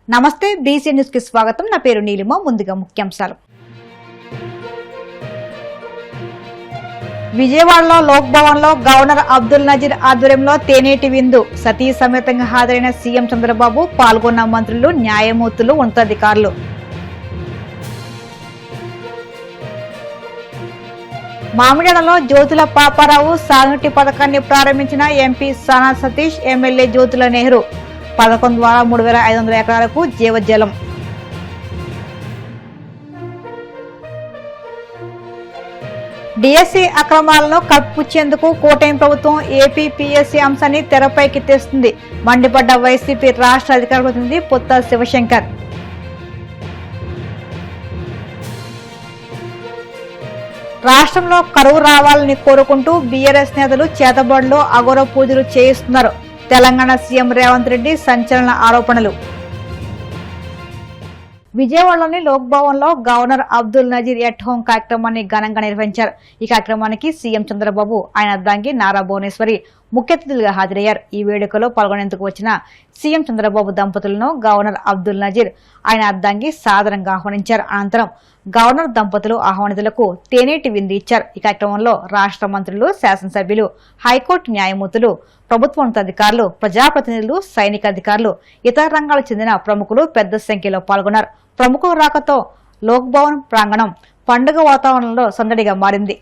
నమస్తే BC news కి స్వాగతం. నా పేరు నీలిమ. ముందుగా ముఖ్యాంశాలు. విజయవాడలో లోక్ భవన్ లో గవర్నర్ అబ్దుల్ నజీర్ ఆధ్వర్యంలో తేనేటి విందు. సతీ సమేతంగా హాజరైన సీఎం చంద్రబాబు, పాల్గొన్న మంత్రులు, న్యాయమూర్తులు, ఉన్నతాధికారులు. మామిడాడలో జ్యోతుల పాపారావు సాగునీటి పథకాన్ని ప్రారంభించిన ఎంపీ సానా సతీష్, ఎమ్మెల్యే జ్యోతుల నెహ్రూ. పథకం ద్వారా 3,500 ఎకరాలకు జీవజలం. డిఎస్సి అక్రమాలను కప్పిపుచ్చేందుకు కూటమి ప్రభుత్వం ఏపీపీఎస్సీ అంశాన్ని తెరపైకి తెస్తుంది. మండిపడ్డ వైసీపీ రాష్ట్ర అధికార ప్రతినిధి పొత్త శివశంకర్. రాష్ట్రంలో కరువు రావాలని కోరుకుంటూ బీఆర్ఎస్ నేతలు చేతబడులో అఘోర పూజలు చేయిస్తున్నారు. తెలంగాణ సీఎం రేవంత్ రెడ్డి సంచలన ఆరోపణలు. విజయవాడలోని లోక్ భవన్ లో governor Abdul Nazeer at home కార్యక్రమాన్ని ఘనంగా నిర్వహించారు. ఈ కార్యక్రమానికి సీఎం చంద్రబాబు, ఆయన అర్ధాంగి నారా భువనేశ్వరి ముఖ్య అతిథులుగా హాజరయ్యారు. ఈ వేడుకలో పాల్గొనేందుకు వచ్చిన సీఎం చంద్రబాబు దంపతులను గవర్నర్ అబ్దుల్ నజీర్, ఆయన అర్ధాంగి సాదరంగా ఆహ్వానించారు. అనంతరం గవర్నర్ దంపతులు ఆహ్వానితులకు తేనేటి విందు ఇచ్చారు. ఈ కార్యక్రమంలో రాష్ట్ర మంత్రులు, శాసనసభ్యులు, హైకోర్టు న్యాయమూర్తులు, ప్రభుత్వ ఉన్నతాధికారులు, ప్రజాప్రతినిధులు, సైనిక అధికారులు, ఇతర రంగాలకు చెందిన ప్రముఖులు పెద్ద సంఖ్యలో పాల్గొన్నారు. ప్రముఖుల రాకతో లోక్ భవన్ ప్రాంగణం పండుగ వాతావరణంలో సందడిగా మారింది.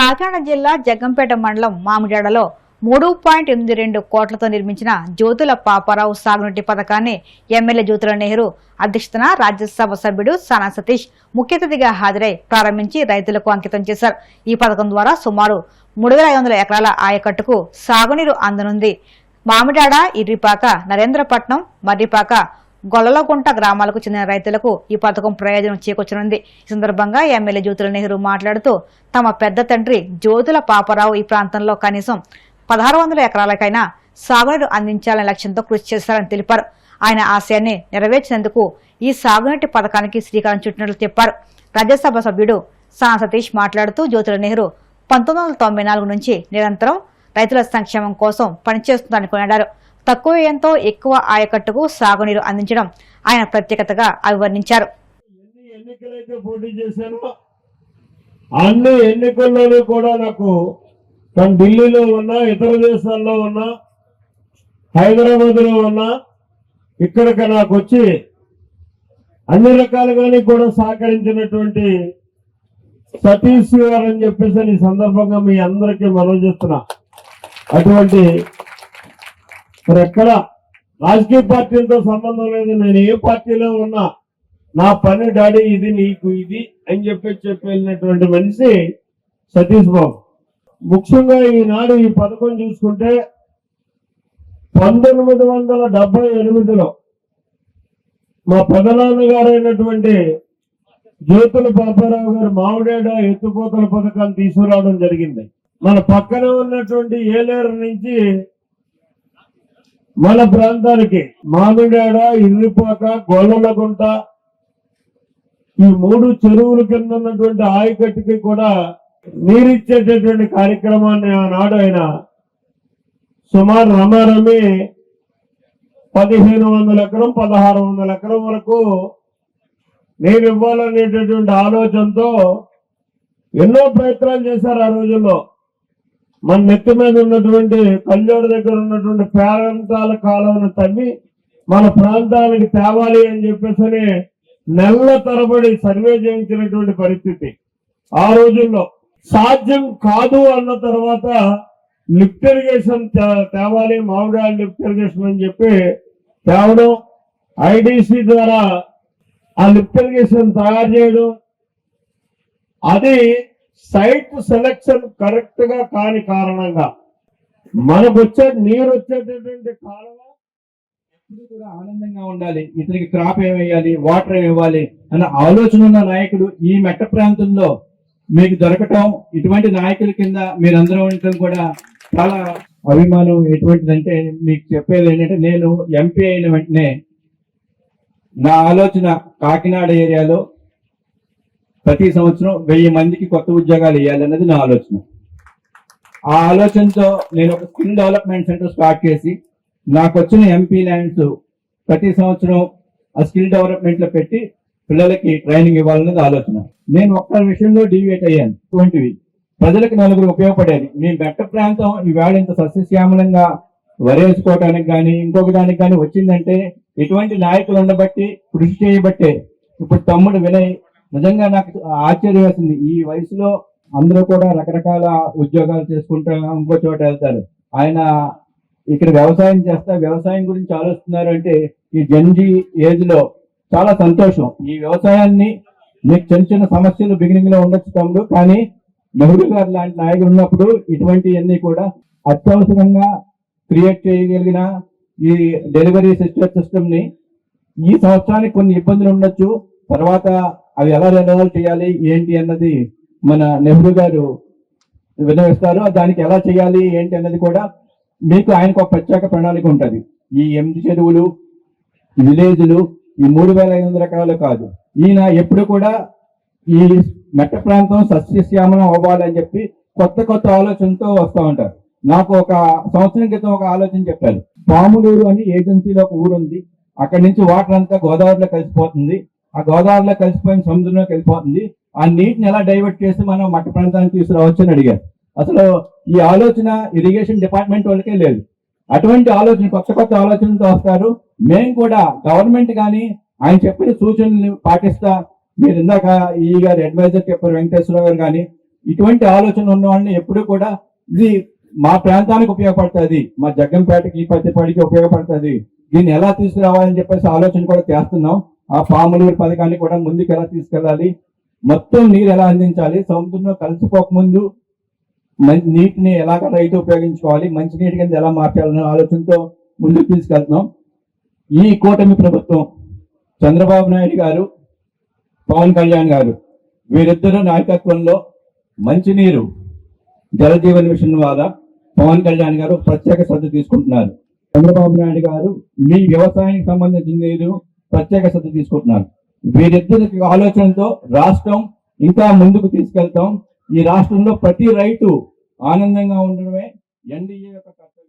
కాకినాడ జిల్లా జగ్గంపేట మండలం మామిడాడలో 3.82 కోట్లతో నిర్మించిన జ్యోతుల పాపారావు సాగునీటి పథకాన్ని ఎమ్మెల్యే జ్యోతుల నెహ్రూ అధ్యక్షతన రాజ్యసభ సభ్యుడు సానా సతీష్ ముఖ్య అతిథిగా హాజరై ప్రారంభించి రైతులకు అంకితం చేశారు. ఈ పథకం ద్వారా సుమారు 3,500 ఎకరాల ఆయకట్టుకు సాగునీరు అందనుంది. మామిడాడ, ఇర్రిపాక, నరేంద్రపట్నం, మర్రిపాక, గొల్లలగుంట గ్రామాలకు చెందిన రైతులకు ఈ పథకం ప్రయోజనం చేకూర్చనుంది. ఈ సందర్భంగా ఎమ్మెల్యే జ్యోతుల నెహ్రూ మాట్లాడుతూ తమ పెద్ద తండ్రి జ్యోతుల పాపారావు ఈ ప్రాంతంలో కనీసం 1,600 ఎకరాలకైనా సాగునీరు అందించాలనే లక్ష్యంతో కృషి చేశారని తెలిపారు. ఆయన ఆశయాన్ని నెరవేర్చినందుకు ఈ సాగునీటి పథకానికి శ్రీకారం చుట్టినట్లు చెప్పారు. రాజ్యసభ సభ్యుడు సానా సతీష్ మాట్లాడుతూ జ్యోతుల నెహ్రూ 1994 నుంచి నిరంతరం రైతుల సంక్షేమం కోసం పనిచేస్తుందని కొనియాడారు. తక్కువ వ్యయంతో ఎక్కువ ఆయకట్టుకు సాగునీరు అందించడం ఆయన ప్రత్యేకతగా అభివర్ణించారు. ఎన్నికలైతే పోటీ చేశానో అన్ని ఎన్నికల్లోనూ కూడా నాకు తను ఢిల్లీలో ఉన్నా, ఇతర దేశాల్లో ఉన్నా, హైదరాబాద్ లో ఉన్నా, ఇక్కడికి నాకు వచ్చి అన్ని రకాలుగానే కూడా సహకరించినటువంటి సతీష్ గారు అని చెప్పేసి ఈ సందర్భంగా మీ అందరికీ మనవి చేస్తున్నా. అటువంటి మరి ఎక్కడ రాజకీయ పార్టీలతో సంబంధం లేదు. నేను ఏ పార్టీలో ఉన్నా నా పని డాడీ ఇది నీకు ఇది అని చెప్పి వెళ్ళినటువంటి మనిషి సతీష్ బాబు. ముఖ్యంగా ఈనాడు ఈ పథకం చూసుకుంటే 1978లో మా పెదనాన్న గారు అయినటువంటి జ్యోతుల పాపారావు గారు మామిడాడ ఎత్తుపోతల పథకాన్ని తీసుకురావడం జరిగింది. మన పక్కన ఉన్నటువంటి ఏలేరు నుంచి మన ప్రాంతానికి మామిడాడ, ఇర్రిపాక, గొల్లలగుంట ఈ 3 చెరువుల కింద ఉన్నటువంటి ఆయకట్టుకి కూడా నీరిచ్చేటటువంటి కార్యక్రమాన్ని ఆనాడు ఆయన సుమారు రమారమి 1,500 ఎకరం 1,600 ఎకరం వరకు నీరు ఇవ్వాలనేటటువంటి ఆలోచనతో ఎన్నో ప్రయత్నాలు చేశారు. ఆ రోజుల్లో మన నెత్తి మీద ఉన్నటువంటి కల్లోడు దగ్గర ఉన్నటువంటి పేరంటాల కాలువను తవ్వి మన ప్రాంతానికి తేవాలి అని చెప్పేసి నెలల తరబడి సర్వే చేయించినటువంటి పరిస్థితి. ఆ రోజుల్లో సాధ్యం కాదు అన్న తర్వాత లిఫ్ట్ ఇరిగేషన్ తేవాలి, మామిడాడ లిఫ్ట్ ఇరిగేషన్ అని చెప్పి తేవడం, ఐడిసి ద్వారా ఆ లిఫ్ట్ ఇరిగేషన్ తయారు చేయడం, అది సైట్ సెలక్షన్ కరెక్ట్ గా కాని కారణంగా మనకు వచ్చే నీరు వచ్చేటటువంటి కాలువ ఎప్పుడు కూడా ఆనందంగా ఉండాలి, ఇతనికి క్రాప్ ఏమేయాలి, వాటర్ ఏమి ఇవ్వాలి అన్న ఆలోచన ఉన్న నాయకుడు ఈ మెట్ట ప్రాంతంలో మీకు దొరకటం, ఇటువంటి నాయకుల కింద మీరందరూ ఉండటం కూడా చాలా అభిమానం. ఎటువంటిదంటే మీకు చెప్పేది ఏంటంటే, నేను ఎంపీ అయిన వెంటనే నా ఆలోచన కాకినాడ ఏరియాలో ప్రతి సంవత్సరం 1000 మందికి కొత్త ఉద్యోగాలు ఇవ్వాలన్నది నా ఆలోచన. ఆ ఆలోచనతో నేను ఒక స్కిల్ డెవలప్మెంట్ సెంటర్ స్టార్ట్ చేసి నాకు వచ్చిన ఎంపీ ల్యాండ్స్ ప్రతి సంవత్సరం ఆ స్కిల్ డెవలప్మెంట్ లో పెట్టి పిల్లలకి ట్రైనింగ్ ఇవ్వాలన్నది ఆలోచన. నేను ఒక్క విషయంలో డివియేట్ అయ్యాను. ఇటువంటివి ప్రజలకు నలుగురు ఉపయోగపడేది. మీ మెట్ట ప్రాంతం ఈవేళ ఇంత సస్యశ్యామలంగా వరేసుకోవడానికి కానీ ఇంకొక దానికి కానీ వచ్చిందంటే ఇటువంటి నాయకులు ఉండబట్టి, కృషి చేయబట్టే. ఇప్పుడు తమ్ముడు వినయ్ నిజంగా నాకు ఆశ్చర్యం వేసింది. ఈ వయసులో అందరూ కూడా రకరకాల ఉద్యోగాలు చేసుకుంటూ ఇంకో చోట వెళ్తారు. ఆయన ఇక్కడ వ్యవసాయం చేస్తా వ్యవసాయం గురించి ఆలోచిస్తున్నారు అంటే ఈ జంజీ ఏజ్ లో చాలా సంతోషం. ఈ వ్యవసాయాన్ని మీకు చిన్న చిన్న సమస్యలు బిగినింగ్ లో ఉండొచ్చు తమ్ముడు, కానీ నెహ్రూ గారు లాంటి నాయకులు ఉన్నప్పుడు ఇటువంటివన్నీ కూడా అత్యవసరంగా క్రియేట్ చేయగలిగిన ఈ డెలివరీ సిస్టమ్ ని ఈ సంవత్సరానికి కొన్ని ఇబ్బందులు ఉండొచ్చు, తర్వాత అవి ఎలా రెన్యువల్ చేయాలి ఏంటి అన్నది మన నెహ్రూ గారు విన్నవిస్తారు. దానికి ఎలా చేయాలి ఏంటి అన్నది కూడా మీకు ఆయనకు ఒక ప్రత్యేక ప్రణాళిక ఉంటుంది. ఈ 8 చెరువులు, విలేజ్లు, ఈ 3,500 ఎకరాలు కాదు. ఈయన ఎప్పుడు కూడా ఈ మెట్ట ప్రాంతం సస్యశ్యామలం అవ్వాలని చెప్పి కొత్త కొత్త ఆలోచనతో వస్తూ ఉంటారు. నాకు ఒక సంవత్సరం క్రితం ఒక ఆలోచన చెప్పారు. పాములూరు అని ఏజెన్సీలో ఒక ఊరు ఉంది. అక్కడి నుంచి వాటర్ అంతా గోదావరిలో కలిసిపోతుంది. ఆ గోదావరిలో కలిసిపోయిన సముద్రంలో కలిసిపోతుంది. ఆ నీటిని ఎలా డైవర్ట్ చేసి మనం మట్ట ప్రాంతానికి తీసుకురావచ్చు అని అడిగారు. అసలు ఈ ఆలోచన ఇరిగేషన్ డిపార్ట్మెంట్ వాళ్ళకే లేదు. అటువంటి ఆలోచన కొత్త కొత్త ఆలోచనలతో వస్తారు. మేము కూడా గవర్నమెంట్ కానీ ఆయన చెప్పిన సూచనలు పాటిస్తా, మీరు ఇందాక ఈ గారు అడ్వైజర్ చెప్పారు వెంకటేశ్వరరావు గారు కానీ ఇటువంటి ఆలోచన ఉన్న వాళ్ళని ఎప్పుడు కూడా ఇది మా ప్రాంతానికి ఉపయోగపడుతుంది, మా జగ్గంపేటకి పత్తిపాడికి ఉపయోగపడుతుంది, దీన్ని ఎలా తీసుకురావాలని చెప్పేసి ఆలోచన కూడా చేస్తున్నాం. ఆ పాములూరు పథకాన్ని కూడా ముందుకు ఎలా తీసుకెళ్ళాలి, మొత్తం నీరు ఎలా అందించాలి, సముద్రంలో కలిసిపోకముందు నీటిని ఎలాగ రైతు ఉపయోగించుకోవాలి, మంచినీటి కింద ఎలా మార్చాలనే ఆలోచనతో ముందుకు తీసుకెళ్తున్నాం. ఈ కూటమి ప్రభుత్వం చంద్రబాబు నాయుడు గారు, పవన్ కళ్యాణ్ గారు వీరిద్దరు నాయకత్వంలో మంచినీరు జల జీవన్ మిషన్ ద్వారా పవన్ కళ్యాణ్ గారు ప్రత్యేక శ్రద్ధ తీసుకుంటున్నారు. చంద్రబాబు నాయుడు గారు మీ వ్యవసాయానికి సంబంధించిన నీరు ప్రత్యేక శ్రద్ధ తీసుకుంటున్నారు. వీరిద్దరి ఆలోచనతో రాష్ట్రం ఇంకా ముందుకు తీసుకెళ్తాం. ఈ రాష్ట్రంలో ప్రతి రైతు ఆనందంగా ఉండడమే ఎన్డీఏ యొక్క కర్తవ్యం.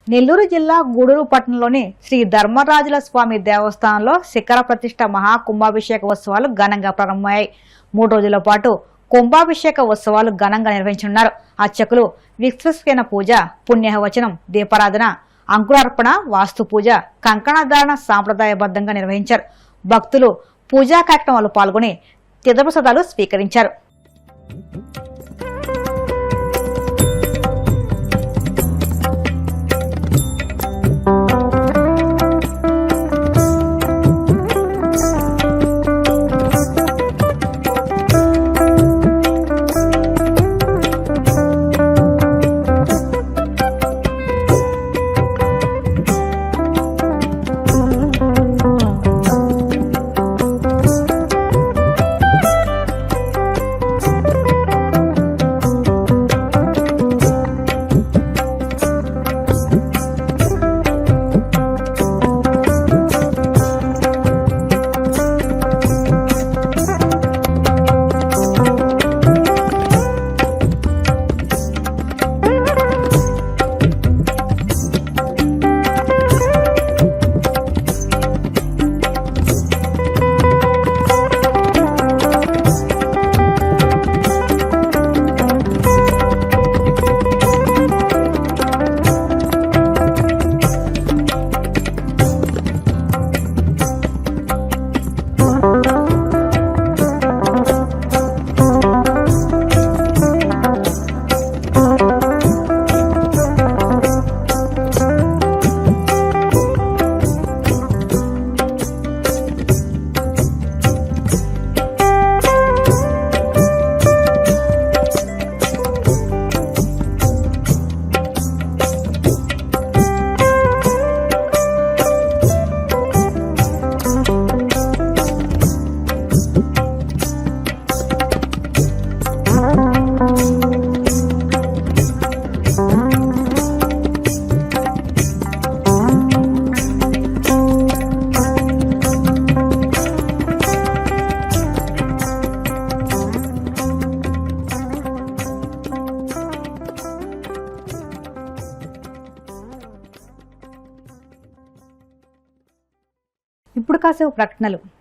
నెల్లూరు జిల్లా గూడూరు పట్టణంలోని శ్రీ ధర్మరాజుల స్వామి దేవస్థానంలో శిఖర ప్రతిష్ట మహా కుంభాభిషేక ఉత్సవాలు ఘనంగా ప్రారంభమయ్యాయి. 3 రోజుల పాటు కుంభాభిషేక ఉత్సవాలు ఘనంగా నిర్వహించనున్నారు. అర్చకులు విశ్వసేన పూజ, పుణ్యవచనం, దీపారాధన, అంకురార్పణ, వాస్తు పూజ, కంకణధారణ సాంప్రదాయబద్ధంగా నిర్వహించారు. భక్తులు పూజా కార్యక్రమాలు పాల్గొని తీర్థప్రసాదాలు స్వీకరించారు. ఇప్పుడు కాసేపు ప్రకటనలు.